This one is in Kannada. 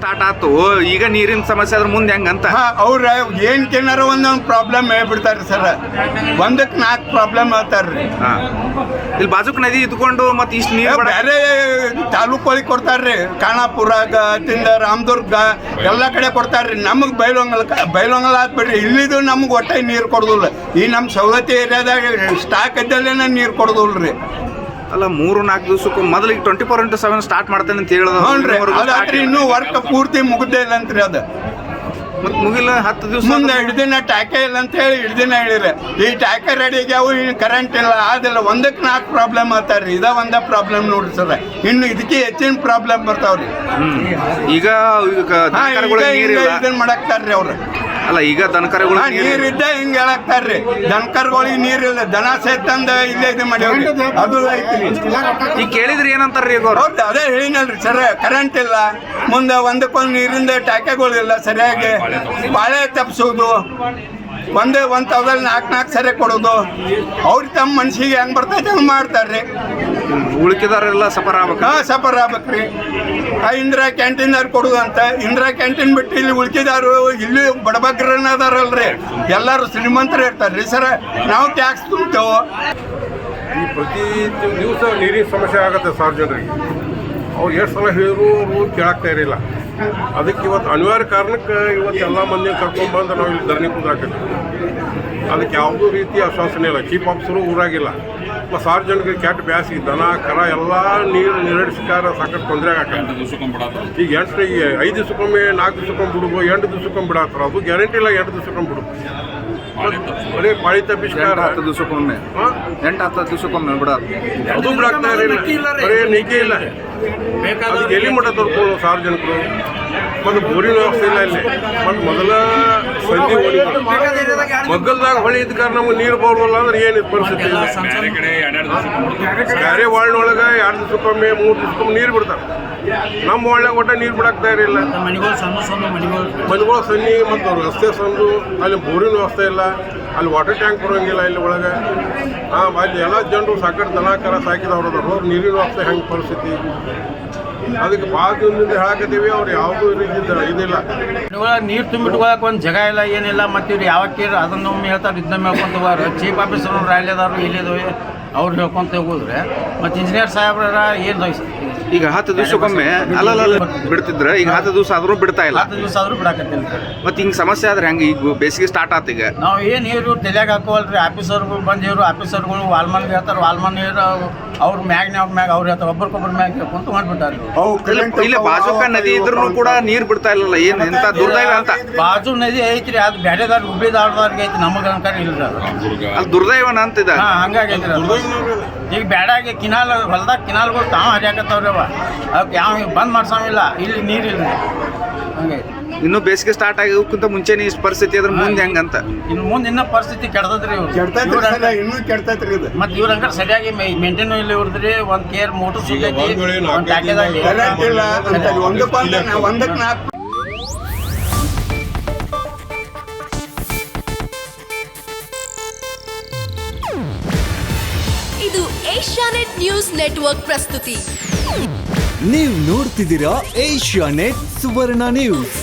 ಸ್ಟಾರ್ಟ್ ಆತು, ಈಗ ನೀರಿನ ಸಮಸ್ಯೆ ಅದ್ರ ಮುಂದೆ ಹೆಂಗಂತ. ಅವ್ರ ಏನ್ಕೇನಾರ ಒಂದೊಂದು ಪ್ರಾಬ್ಲಮ್ ಹೇಳ್ಬಿಡ್ತಾರ್ರಿ ಸರ್. 1-4 ಪ್ರಾಬ್ಲಮ್ ಹೇಳ್ತಾರ್ರಿ. ಇಲ್ಲಿ ಬಾಜುಕ್ ನದಿ ಇದ್ಕೊಂಡು ಮತ್ತೆ ಇಷ್ಟು ನೀರು ಬೇರೆ ತಾಲೂಕೊಳಗೆ ಕೊಡ್ತಾರ್ರಿ. ಖಾನಾಪುರಾಗ ತಿಂದ ರಾಮದುರ್ಗ ಎಲ್ಲ ಕಡೆ ಕೊಡ್ತಾರ್ರಿ. ನಮಗೆ ಬೈಲೊಂಗಲ್ ಆತ್ಬಿಡ್ರಿ. ಇಲ್ಲಿದು ನಮ್ಗೆ ಒಟ್ಟ ನೀರು ಕೊಡೋದಿಲ್ಲ. ಈ ನಮ್ಮ ಸವಲತ್ತಿ ಏರಿಯಾದಾಗ ಸ್ಟಾಕ್ ಇದ್ದಲ್ಲೇನ ನೀರು ಕೊಡೋದಿಲ್ರಿ. ಅಲ್ಲ 3-4 ದಿವಸಕ್ಕೂ ಮೊದಲು ಈಗ 24x7 ಸ್ಟಾರ್ಟ್ ಮಾಡ್ತೇನೆ ಅಂತ ಹೇಳೋದು. ಅದಾದ್ರಿ ಇನ್ನೂ ವರ್ಕ್ ಪೂರ್ತಿ ಮುಗ್ದೇ ಇಲ್ಲ ಅಂತ್ರಿ. ಅದು ಮತ್ತೆ ಮುಗಿಲ್ಲ 10 ದಿವಸ ಮುಂದೆ ಹಿಡ್ದಿನ ಟ್ಯಾಕೆ ಇಲ್ಲ ಅಂತ ಹೇಳಿ ಹಿಡ್ದಿನ ಹೇಳಿರಿ. ಈ ಟ್ಯಾಕೆ ರೆಡಿ ಆಗ್ಯಾವು, ಇನ್ನು ಕರೆಂಟ್ ಇಲ್ಲ, ಅದಿಲ್ಲ. 1-4 ಪ್ರಾಬ್ಲಮ್ ಆಗ್ತಾರ್ರಿ. ಒಂದ ಪ್ರಾಬ್ಲಮ್ ನೋಡ್ರಿ ಸರ್. ಇನ್ನು ಇದಕ್ಕೆ ಹೆಚ್ಚಿನ ಪ್ರಾಬ್ಲಮ್ ಬರ್ತಾವ್ರಿ. ಈಗ ಇದನ್ನ ಮಾಡಾಕ್ತಾರ್ರಿ ಅವ್ರು. ಅಲ್ಲ ಈಗ ದನಕರುಗಳು ನೀರಿದ್ದ ಹಿಂಗ ಹೇಳಾಕ್ತಾರ್ರಿ. ದನಕರುಗಳಿಗೆ ನೀರಿಲ್ಲ, ದನ ಸೇತಂದ ಇಲ್ಲೇ ಇದು ಮಾಡ್ಯಾವ್ರಿ. ಅದು ಐತಿ. ಈಗ ಕೇಳಿದ್ರಿ ಏನಂತಾರ್ರಿ ಈಗ ಅವ್ರು? ಹೌದು, ಅದೇ ಹೇಳಿನಲ್ರಿ ಸರ್. ಕರೆಂಟ್ ಇಲ್ಲ, ಮುಂದೆ ಒಂದಕ್ಕೊಂದು ನೀರಿಂದ ಟ್ಯಾಕೆಗಳಿಲ್ಲ ಸರಿಯಾಗಿ. ಬಾಳೆ ತಪ್ಪಿಸೋದು, 1,000 ಸರಿ ಕೊಡೋದು. ಅವ್ರು ತಮ್ಮ ಮನ್ಸಿಗೆ ಹೆಂಗ್ ಬರ್ತೈತೆ ಹಂಗೆ ಮಾಡ್ತಾರ್ರಿ. ಉಳಿಕೆದಾರೆಲ್ಲ ಸಫರ್ ಆಗ್ಬೇಕು. ಸಫರ್ ಆಗ್ಬೇಕ್ರಿ. ಇಂದಿರಾ ಕ್ಯಾಂಟೀನ್ ಕೊಡುದು ಅಂತ. ಇಂದಿರಾ ಕ್ಯಾಂಟೀನ್ ಬಿಟ್ಟು ಇಲ್ಲಿ ಉಳ್ಕಿದಾರು ಇಲ್ಲಿ ಬಡಬಗ್ರನ್ನ ಅದಾರಲ್ರಿ. ಎಲ್ಲರೂ ಶ್ರೀಮಂತರು ಇರ್ತಾರ್ರಿ ಸರ್. ನಾವು ಟ್ಯಾಕ್ಸ್ ತುಂಬ್ತೇವೆ. ಈ ಪ್ರತಿ ದಿವಸ ನೀರಿನ ಸಮಸ್ಯೆ ಆಗುತ್ತೆ ಸಾರ್ವಜನಿಕರಿಗೆ. ಅವ್ರು ಎಷ್ಟು ಸಲ ಹೇಳಿದ್ರು ಅವರು ಕೇಳಾಕ್ತಾ ಇರಲಿಲ್ಲ. ಅದಕ್ಕೆ ಇವತ್ತು ಅನಿವಾರ್ಯ ಕಾರಣಕ್ಕೆ ಇವತ್ತು ಎಲ್ಲ ಮಂದಿ ಕರ್ಕೊಂಡ್ಬಂದು ನಾವು ಇಲ್ಲಿ ಧರಣಿ ಕುಂದಾಕೈತಿ. ಅದಕ್ಕೆ ಯಾವುದೂ ರೀತಿ ಆಶ್ವಾಸನೆ ಇಲ್ಲ. ಚೀಫ್ ಆಫೀಸರು ಊರಾಗಿಲ್ಲ. ಮತ್ತು ಸಾರ್ವಜನಿಕರಿಗೆ ಕೆಟ್ಟ ಬ್ಯಾಸಿ, ದನ ಕರ ಎಲ್ಲ ನೀರು ನಿರ್ವಹಿಸ್ಕಾರ ಸಾಕಷ್ಟು ತೊಂದರೆ ಆಗತ್ತೆ. ಈಗ 5 ದಿವಸಕ್ಕೊಮ್ಮೆ 4 ದಿವಸಕ್ಕೊಮ್ಮೆ ಬಿಡುದು, 8 ದಿವಸಕ್ಕೊಮ್ಮೆ ಬಿಡಾತ್ರ. ಅದು ಗ್ಯಾರಂಟಿ ಇಲ್ಲ 8 ದಿವಸಕ್ಕೊಮ್ಮೆ ಬಿಡುದು. ಬರೀ ಪಾಳಿ ತಪ್ಪಿಸ್ಕಾರ 10 ದಿವಸಕ್ಕೊಮ್ಮೆ 8-10 ದಿವಸಕ್ಕೊಮ್ಮೆ ಬಿಡೋದು. ಅದು ಬಿಡಾಕ್ತಾ ಇರಲಿಲ್ಲ. ಬರೀ ನಿಗ್ಗೆ ಇಲ್ಲ. ಅದಕ್ಕೆ ಎಲ್ಲಿ ಮಟ್ಟ ತರ್ಕೊಳ್ಳೋ ಸಾರ್ವಜನಿಕರು. ಮತ್ತು ಬೋರಿನ ವ್ಯವಸ್ಥೆ ಇಲ್ಲ ಇಲ್ಲಿ. ಮತ್ತು ಮೊದಲ ಸಂಧಿ ಮಗ್ಗಲ್ದಾಗ ಹೊಳಿ ಇದ್ದ ಕಾರಣ ನಮ್ಗೆ ನೀರು ಬರೋಲ್ಲ ಅಂದ್ರೆ ಏನಿದೆ ಪರಿಸ್ಥಿತಿ. ಬೇರೆ ವಾರ್ಡ್ನೊಳಗೆ 2 ದಿವಸಕ್ಕೊಮ್ಮೆ 3 ದಿವಸಕ್ಕೊಮ್ಮೆ ನೀರು ಬಿಡ್ತಾರೆ. ನಮ್ಮ ಒಳ್ಳೆ ಒಟ್ಟ ನೀರು ಬಿಡಾಕ್ತಾ ಇರಲಿಲ್ಲ. ಮನೆಗಳು ಸನ್ನಿ ಮತ್ತು ರಸ್ತೆ ಸಂದು, ಅಲ್ಲಿ ಬೋರಿನ ವ್ಯವಸ್ಥೆ ಇಲ್ಲ, ಅಲ್ಲಿ ವಾಟರ್ ಟ್ಯಾಂಕ್ ಬರೋಂಗಿಲ್ಲ ಇಲ್ಲಿ ಒಳಗೆ. ಅಲ್ಲಿ ಎಲ್ಲ ಜನರು ಸಾಕಷ್ಟು ದನ ಕರ ಸಾಕಿದವ್ರು ಅದಾರ. ನೀರಿನ ವ್ಯವಸ್ಥೆ ಹೆಂಗೆ ಪರಿಸ್ಥಿತಿ. ಅದಕ್ಕೆ ಭಾಳ ದಿನದಿಂದ ಹೇಳಕತ್ತೀವಿ. ಅವ್ರು ಯಾವುದೂ ರೀತಿ ಇದಿಲ್ಲ. ನೀರು ತುಂಬಿಟ್ಕೊಳಕ್ಕೆ ಒಂದು ಜಾಗ ಇಲ್ಲ, ಏನಿಲ್ಲ. ಮತ್ತು ಇವ್ರು ಯಾವಾಗ ಕೇಳಿ ಅದನ್ನೊಮ್ಮೆ ಹೇಳ್ತಾರೆ, ಇದನ್ನ ಹೇಳ್ಕೊಂತ ಹೋಗಾರ. ಚೀಫ್ ಆಫೀಸರ್ ರಾಯ್ಲೇದಾರು ಇಲ್ಲಿದ್ದಾವೆ, ಅವ್ರು ಹೇಳ್ಕೊಂತ ಹೋಗಿದ್ರೆ. ಮತ್ತು ಇಂಜಿನಿಯರ್ ಸಾಹೇಬ್ರ ಏನು ಈಗ 10 ದಿವಸಕ್ಕೊಮ್ಮೆ ಅಲ್ಲಲ್ಲ ಬಿಡ್ತಿದ್ರ. ಈಗ 10 ದಿವಸ ಆದ್ರೂ ಬಿಡ್ತಾ ಇಲ್ಲ. 10 ದಿವಸ ಆದ್ರೂ ಬಿಡಾಕತ್ತಿಲ್ಲ. ಮತ್ತೆ ಹಿಂಗೆ ಸಮಸ್ಯೆ ಆದ್ರೆ ಹೆಂಗೆ? ಈಗ ಬೇಸಿಗೆ ಸ್ಟಾರ್ಟ್ ಆತ. ಈಗ ನಾವು ಏನು ನೀರು ತಲೆಯಾಗ ಹಾಕೋವಲ್ರಿ. ಆಫೀಸರ್ಗಳು ಬಂದಿವ್ರು. ಆಫೀಸರ್ಗಳು ವಾಲ್ಮನ್ಗೆ ಹೇಳ್ತಾರೆ. ವಾಲ್ಮನ್ ನೀರು ಅವ್ರ ಮ್ಯಾಗ ಅವ್ರು ಹೇಳ್ತಾರೆ. ಒಬ್ಬರಿಗೊಬ್ಬರ ಮ್ಯಾಗ ಹೇಳ್ಕೊಂತ ಮಾಡ್ಬಿಟ್ಟಾರೆ. ಇಲ್ಲ ಬಾಜುಕ ನದಿ ಇದ್ರೂ ಕೂಡ ನೀರು ಬಿಡ್ತಾ ಇಲ್ಲಲ್ಲ. ಏನು ಎಂತ ದುರ್ದೈವ ಅಂತ. ಬಾಜು ನದಿ ಐತ್ರಿ, ಅದು ಬೇರೆದಾರ ಹುಬ್ಳಿದಾರ್ದವ್ರಿಗೆ ಐತಿ, ನಮಗೆ ಅನ್ಕಾರ ಇಲ್ರಿ. ಅದು ದುರ್ದೈವನ ಅಂತಿದ. ಹಂಗಾಗೈತ್ರಿ. ಈಗ ಬೇಡಾಗಿ ಕಿನಾಲ್ ಹೊಲ್ದಾಗ ಕಿನಾಲ್ಗಳು ತಾವು ಹರಿಯಾಕತ್ತವ್ರಿ. ಅದಕ್ಕೆ ಯಾವ ಬಂದ್ ಮಾಡ್ಸಂಗಿಲ್ಲ. ಇಲ್ಲಿ ನೀರಿಲ್ಲ. ಹಂಗೈತಿ. ಇನ್ನು ಬೇಸಿಗೆ ಸ್ಟಾರ್ಟ್ ಆಗೋಕ್ಕಿಂತ ಮುಂಚೆನೇ ಇಷ್ಟು ಪರಿಸ್ಥಿತಿ ಅದ್ರ ಮುಂದೆ ಹೆಂಗಂತ. ಇನ್ನು ಮುಂದೆ ಇನ್ನೂ ಪರಿಸ್ಥಿತಿ ಕೆಡ್ತದ್ರಿ. ಇನ್ನೂ ಕೆಡ್ತೈತ್ರಿ. ಮತ್ತೆ ಇವ್ರ ಹಂಗಾರೆ ಸರಿಯಾಗಿ ಮೇಂಟೈನ್ ಇಲ್ಲ ಇವ್ರದ್ರಿ. ಒಂದು ಕೇರ್ ಮೋಟರ್ ಸಿಗ್ತೈತಿ, ಒಂದು ಟ್ಯಾಕೆದಾಗಿ ಕರೆಂಟ್ ಇಲ್ಲ. 1-4 ಇದು ಏಷ್ಯಾನೆಟ್ ನ್ಯೂಸ್ ನೆಟ್ವರ್ಕ್ ಪ್ರಸ್ತುತಿ. ನೀವು ನೋಡ್ತಿದ್ದೀರಾ ಏಷ್ಯಾನೆಟ್ ಸುವರ್ಣ ನ್ಯೂಸ್.